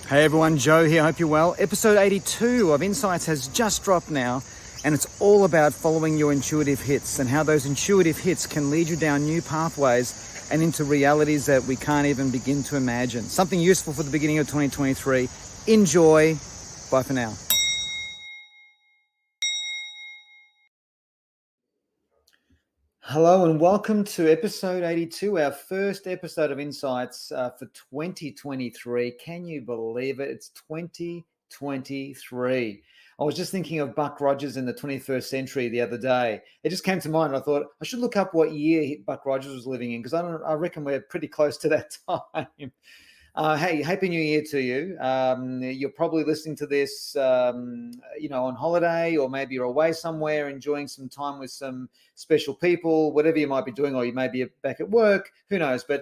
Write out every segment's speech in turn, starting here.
Hey everyone, Joe here, hope you're well. Episode 82 of Insights has just dropped now, and it's all about following your intuitive hits and how those intuitive hits can lead you down new pathways and into realities that we can't even begin to imagine. Something useful for the beginning of 2023. Enjoy. Bye for now. Hello and welcome to episode 82, our first episode of Insights for 2023. Can you believe it? It's 2023. I was just thinking of Buck Rogers in the 21st century the other day. It just came to mind. I thought I should look up what year Buck Rogers was living in because I reckon we're pretty close to that time. Hey, Happy New Year to you. You're probably listening to this, on holiday, or maybe you're away somewhere enjoying some time with some special people, whatever you might be doing, or you may be back at work, who knows. But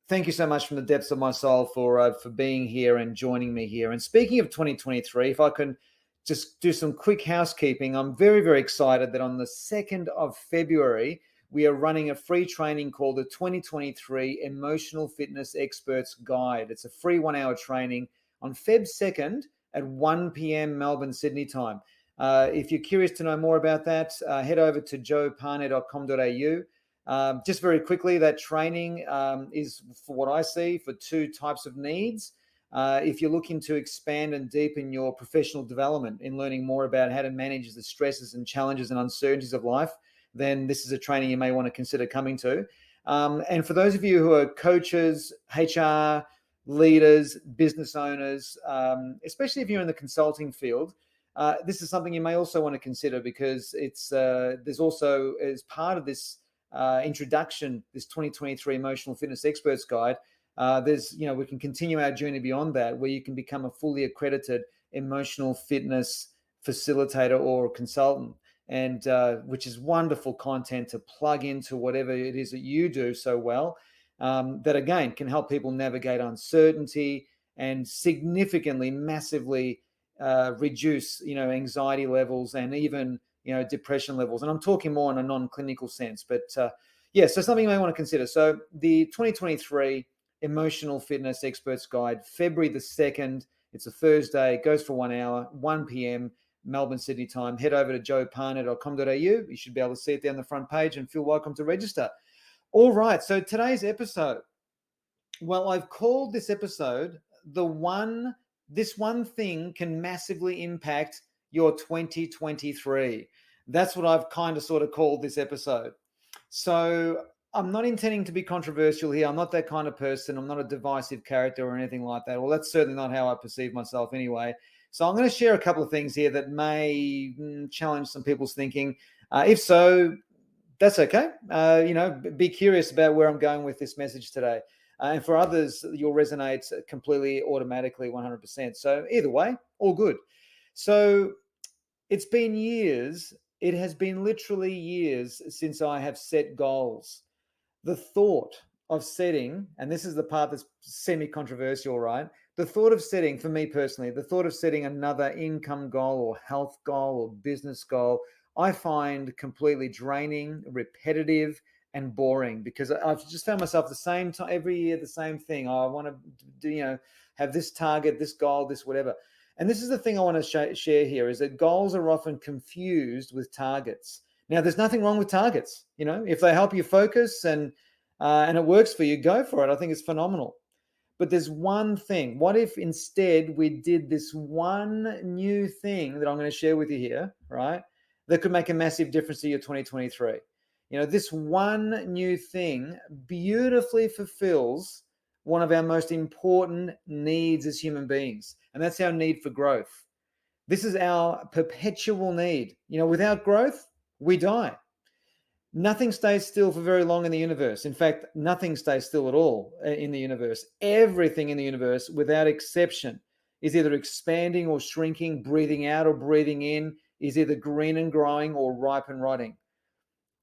thank you so much from the depths of my soul for being here and joining me here. And speaking of 2023, if I can just do some quick housekeeping, I'm very, very excited that on the 2nd of February, we are running a free training called the 2023 Emotional Fitness Experts Guide. It's a free 1-hour training on Feb 2nd at 1 p.m. Melbourne, Sydney time. If you're curious to know more about that, head over to joepane.com.au. Just very quickly, that training is, for what I see, for two types of needs. If you're looking to expand and deepen your professional development in learning more about how to manage the stresses and challenges and uncertainties of life, then this is a training you may want to consider coming to. And for those of you who are coaches, HR leaders, business owners, especially if you're in the consulting field, this is something you may also want to consider because there's also, as part of this introduction, this 2023 Emotional Fitness Experts Guide, we can continue our journey beyond that, where you can become a fully accredited emotional fitness facilitator or consultant. And which is wonderful content to plug into whatever it is that you do so well, that again can help people navigate uncertainty and significantly, massively reduce, anxiety levels and even, depression levels. And I'm talking more in a non-clinical sense, but so something you may want to consider. So the 2023 Emotional Fitness Experts Guide, February the 2nd, it's a Thursday, goes for 1 hour, 1 p.m. Melbourne, Sydney time. Head over to joepane.com.au. You should be able to see it there on the front page and feel welcome to register. All right, so today's episode, well, I've called this episode this one thing can massively impact your 2023. That's what I've kind of sort of called this episode. So I'm not intending to be controversial here. I'm not that kind of person. I'm not a divisive character or anything like that. Well, that's certainly not how I perceive myself anyway. So I'm going to share a couple of things here that may challenge some people's thinking. If so, that's okay. Be curious about where I'm going with this message today. And for others, you'll resonate completely automatically 100%. So either way, all good. So it's been years. It has been literally years since I have set goals. The thought of setting, and this is the part that's semi-controversial, right? The thought of setting, for me personally, the thought of setting another income goal or health goal or business goal, I find completely draining, repetitive, and boring because I've just found myself the same time every year, the same thing. I want to do, have this target, this goal, this whatever. And this is the thing I want to share here is that goals are often confused with targets. Now, there's nothing wrong with targets. If they help you focus and it works for you, go for it. I think it's phenomenal. But there's one thing. What if instead we did this one new thing that I'm going to share with you here, right? That could make a massive difference to your 2023. This one new thing beautifully fulfills one of our most important needs as human beings, and that's our need for growth. This is our perpetual need. Without growth, we die. Nothing stays still for very long in the universe. In fact, nothing stays still at all in the universe. Everything in the universe, without exception, is either expanding or shrinking, breathing out or breathing in, is either green and growing or ripe and rotting.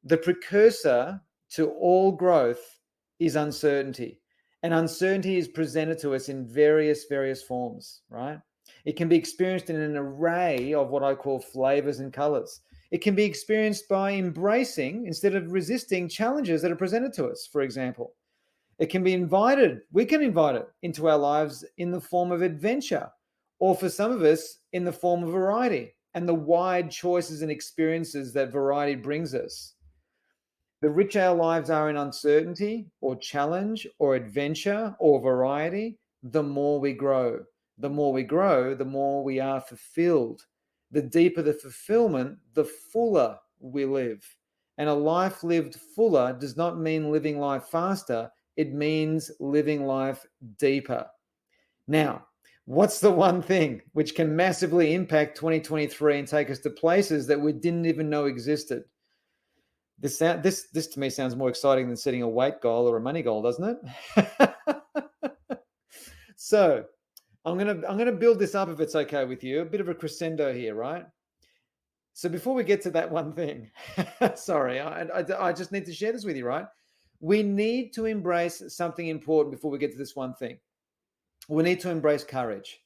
The precursor to all growth is uncertainty. And uncertainty is presented to us in various forms, right? It can be experienced in an array of what I call flavors and colors. It can be experienced by embracing instead of resisting challenges that are presented to us, for example. It can be invited. We can invite it into our lives in the form of adventure, or for some of us, in the form of variety and the wide choices and experiences that variety brings us. The richer our lives are in uncertainty or challenge or adventure or variety, the more we grow. The more we grow, the more we are fulfilled. The deeper the fulfillment, the fuller we live. And a life lived fuller does not mean living life faster. It means living life deeper. Now, what's the one thing which can massively impact 2023 and take us to places that we didn't even know existed? This to me sounds more exciting than setting a weight goal or a money goal, doesn't it? So I'm gonna build this up if it's okay with you. A bit of a crescendo here, right? So before we get to that one thing, sorry, I just need to share this with you, right? We need to embrace something important before we get to this one thing. We need to embrace courage,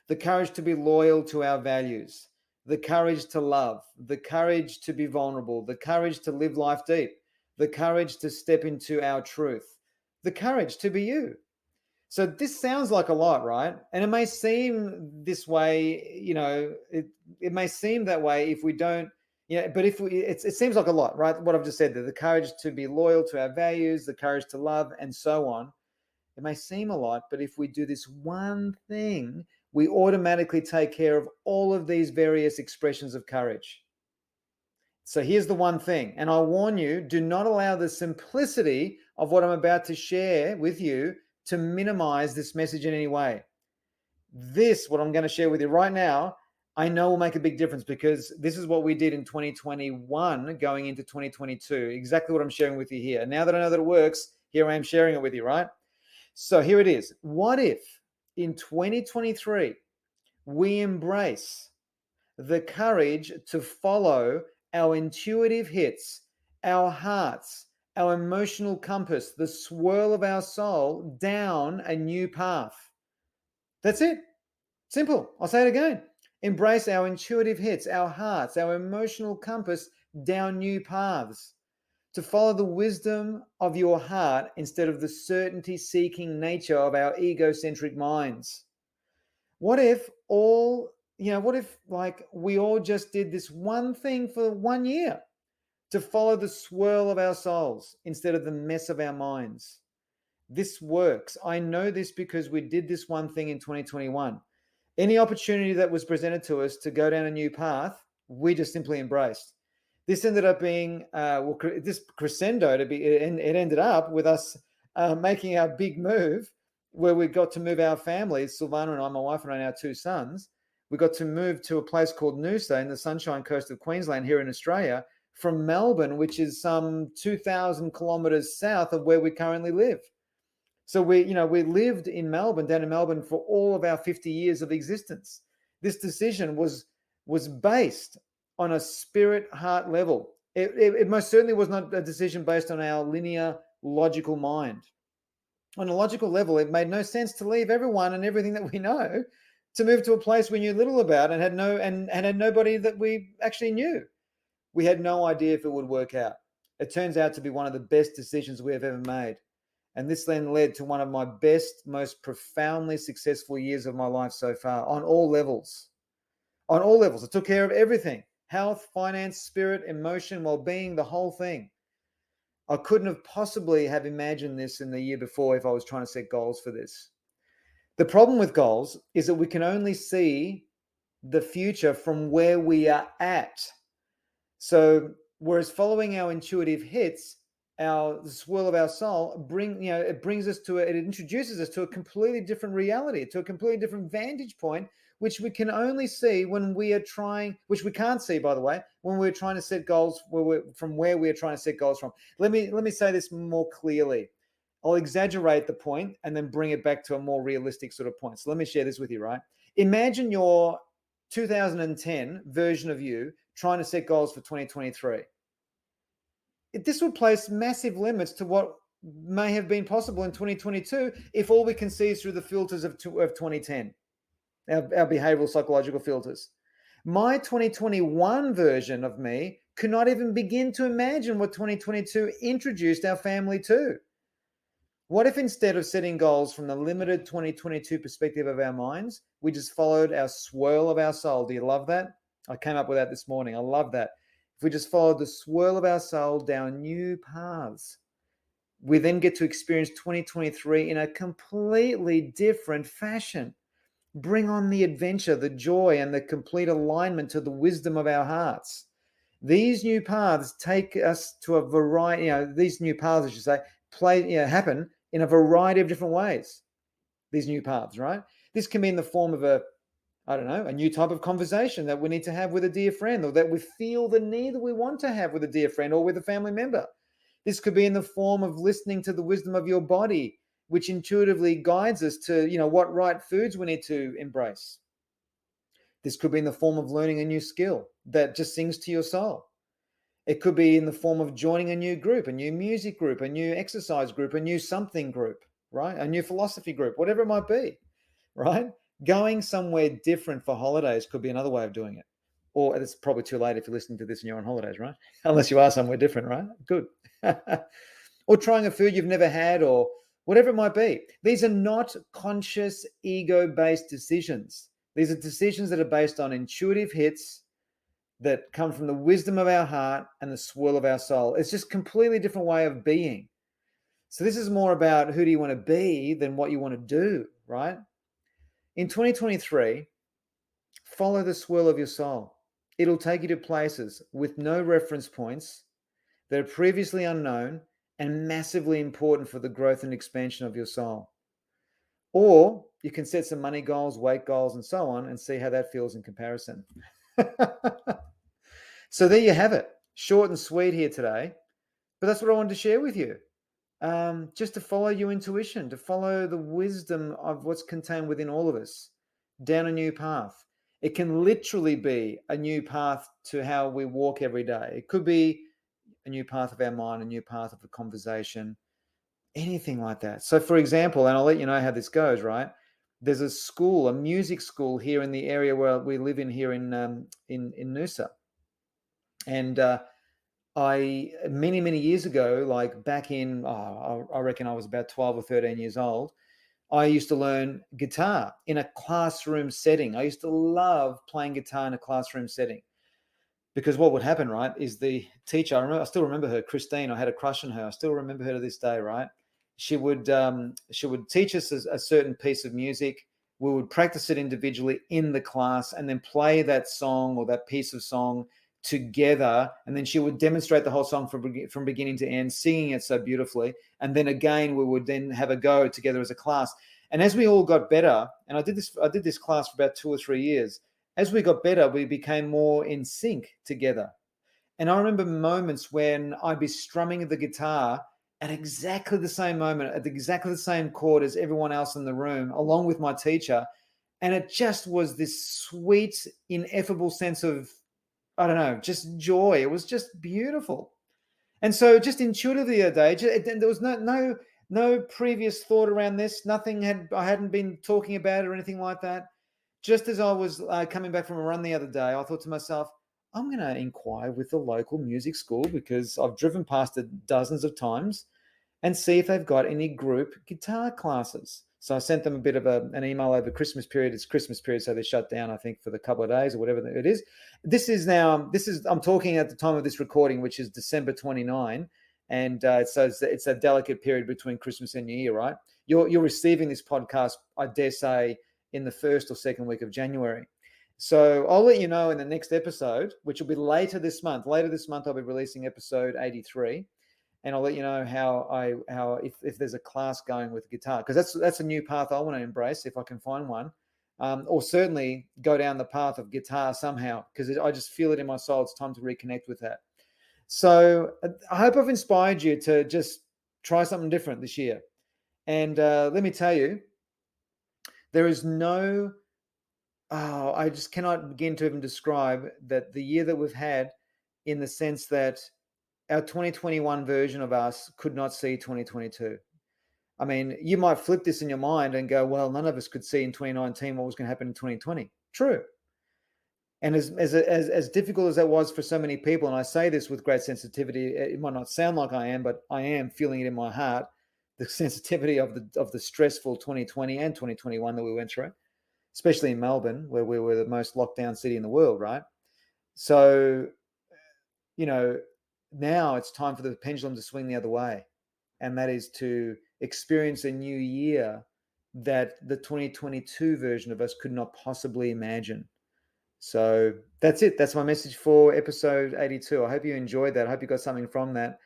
the courage to be loyal to our values, the courage to love, the courage to be vulnerable, the courage to live life deep, the courage to step into our truth, the courage to be you. So this sounds like a lot, right? And it may seem this way, it may seem that way if we don't, but if it seems like a lot, right? What I've just said there, the courage to be loyal to our values, the courage to love, and so on. It may seem a lot, but if we do this one thing, we automatically take care of all of these various expressions of courage. So here's the one thing, and I warn you, do not allow the simplicity of what I'm about to share with you to minimize this message in any way. What I'm going to share with you right now, I know will make a big difference because this is what we did in 2021 going into 2022. Exactly what I'm sharing with you here. And now that I know that it works, here I am sharing it with you, right? So here it is. What if in 2023 we embrace the courage to follow our intuitive hits, our hearts, our emotional compass, the swirl of our soul down a new path? That's it. Simple. I'll say it again. Embrace our intuitive hits, our hearts, our emotional compass down new paths. To follow the wisdom of your heart instead of the certainty-seeking nature of our egocentric minds. What if we all just did this one thing for 1 year to follow the swirl of our souls instead of the mess of our minds? This works. I know this because we did this one thing in 2021. Any opportunity that was presented to us to go down a new path, we just simply embraced. This ended up being this crescendo to be. It ended up with us making our big move, where we got to move our families. Silvana and I, my wife and I, and our two sons. We got to move to a place called Noosa in the Sunshine Coast of Queensland here in Australia, from Melbourne, which is some 2,000 kilometers south of where we currently live. So we lived in Melbourne, down in Melbourne, for all of our 50 years of existence. This decision was based on a spirit heart level. It most certainly was not a decision based on our linear logical mind. On a logical level, it made no sense to leave everyone and everything that we know to move to a place we knew little about and had nobody that we actually knew. We had no idea if it would work out. It turns out to be one of the best decisions we have ever made. And this then led to one of my best, most profoundly successful years of my life so far on all levels. On all levels. I took care of everything: health, finance, spirit, emotion, well-being, the whole thing. I couldn't have possibly have imagined this in the year before if I was trying to set goals for this. The problem with goals is that we can only see the future from where we are at. So whereas following our intuitive hits, the swirl of our soul, it introduces us to a completely different reality, to a completely different vantage point, which we can only see when we are trying, which we can't see, by the way, when we're trying to set goals from where we are trying to set goals from. Let me say this more clearly. I'll exaggerate the point and then bring it back to a more realistic sort of point. So let me share this with you, right? Imagine your 2010 version of you trying to set goals for 2023. This would place massive limits to what may have been possible in 2022 if all we can see is through the filters of 2010, our behavioral psychological filters. My 2021 version of me could not even begin to imagine what 2022 introduced our family to. What if instead of setting goals from the limited 2022 perspective of our minds, we just followed our swirl of our soul? Do you love that? I came up with that this morning. I love that. If we just followed the swirl of our soul down new paths, we then get to experience 2023 in a completely different fashion. Bring on the adventure, the joy, and the complete alignment to the wisdom of our hearts. These new paths take us to a variety, these new paths, I should say, happen in a variety of different ways. These new paths, right? This can be in the form of a new type of conversation that we need to have with a dear friend, or that we feel the need that we want to have with a dear friend or with a family member. This could be in the form of listening to the wisdom of your body, which intuitively guides us to, what right foods we need to embrace. This could be in the form of learning a new skill that just sings to your soul. It could be in the form of joining a new group, a new music group, a new exercise group, a new something group, right? A new philosophy group, whatever it might be, right? Going somewhere different for holidays could be another way of doing it. Or it's probably too late if you're listening to this and you're on holidays, right? Unless you are somewhere different, right? Good. Or trying a food you've never had, or whatever it might be. These are not conscious, ego-based decisions. These are decisions that are based on intuitive hits that come from the wisdom of our heart and the swirl of our soul. It's just a completely different way of being. So this is more about who do you want to be than what you want to do, right? In 2023, follow the swirl of your soul. It'll take you to places with no reference points that are previously unknown and massively important for the growth and expansion of your soul. Or you can set some money goals, weight goals, and so on, and see how that feels in comparison. So there you have it. Short and sweet here today, but that's what I wanted to share with you. Just to follow your intuition, to follow the wisdom of what's contained within all of us down a new path. It can literally be a new path to how we walk every day. It could be a new path of our mind, a new path of a conversation, anything like that. So for example, and I'll let you know how this goes, right? There's a school, a music school here in the area where we live in here in Noosa. And I, many years ago, like back in, I reckon I was about 12 or 13 years old, I used to learn guitar in a classroom setting. I used to love playing guitar in a classroom setting. Because what would happen, right, is the teacher, I still remember her, Christine, I had a crush on her. I still remember her to this day, right? She would teach us a certain piece of music. We would practice it individually in the class and then play that song or that piece of song together. And then she would demonstrate the whole song from beginning to end, singing it so beautifully. And then again, we would then have a go together as a class. And as we all got better, and I did this class for about 2 or 3 years, as we got better, we became more in sync together. And I remember moments when I'd be strumming the guitar at exactly the same moment, at exactly the same chord as everyone else in the room, along with my teacher. And it just was this sweet, ineffable sense of, I don't know, just joy. It was just beautiful. And so just intuitively the other day, there was no previous thought around this. I hadn't been talking about it or anything like that. Just as I was coming back from a run the other day, I thought to myself, I'm going to inquire with the local music school because I've driven past it dozens of times and see if they've got any group guitar classes. So I sent them a bit of an email over Christmas period. It's Christmas period, so they shut down, I think, for the couple of days or whatever it is. I'm talking at the time of this recording, which is December 29. And so it's a delicate period between Christmas and New Year, right? You're receiving this podcast, I dare say, in the first or second week of January. So I'll let you know in the next episode, which will be later this month. Later this month, I'll be releasing episode 83. And I'll let you know how if there's a class going with guitar, because that's a new path I want to embrace if I can find one, or certainly go down the path of guitar somehow, because I just feel it in my soul. It's time to reconnect with that. So I hope I've inspired you to just try something different this year. And let me tell you, there is I just cannot begin to even describe that the year that we've had, in the sense that our 2021 version of us could not see 2022. I mean, you might flip this in your mind and go, well, none of us could see in 2019 what was going to happen in 2020. True. And as difficult as that was for so many people, and I say this with great sensitivity, it might not sound like I am, but I am feeling it in my heart. the sensitivity of the stressful 2020 and 2021 that we went through, especially in Melbourne, where we were the most locked down city in the world, right? So, now it's time for the pendulum to swing the other way, and that is to experience a new year that the 2022 version of us could not possibly imagine. So that's it. That's my message for episode 82. I hope you enjoyed that. I hope you got something from that.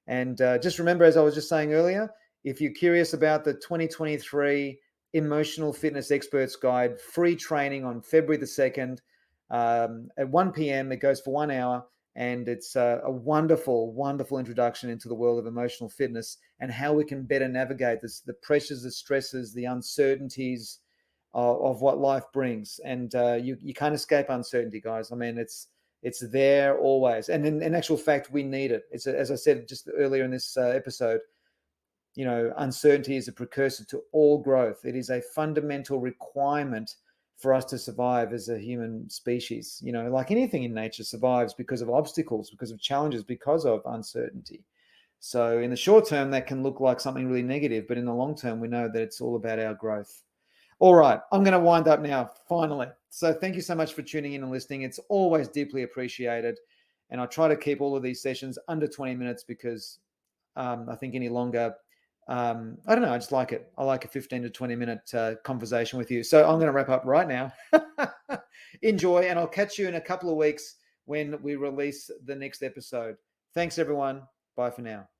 And just remember, as I was just saying earlier, if you're curious about the 2023 Emotional Fitness Experts Guide, free training on February the 2nd at 1 p.m. It goes for 1 hour. And it's a wonderful, wonderful introduction into the world of emotional fitness and how we can better navigate the pressures, the stresses, the uncertainties of what life brings. And you can't escape uncertainty, guys. I mean, it's there always. And in actual fact, we need it. It's as I said just earlier in this episode, uncertainty is a precursor to all growth. It is a fundamental requirement for us to survive as a human species. Like anything in nature survives because of obstacles, because of challenges, because of uncertainty. So in the short term, that can look like something really negative, but in the long term, we know that it's all about our growth. All right, I'm going to wind up now, finally. So thank you so much for tuning in and listening. It's always deeply appreciated. And I try to keep all of these sessions under 20 minutes because I think any longer, I don't know, I just like it. I like a 15 to 20 minute conversation with you. So I'm going to wrap up right now. Enjoy, and I'll catch you in a couple of weeks when we release the next episode. Thanks, everyone. Bye for now.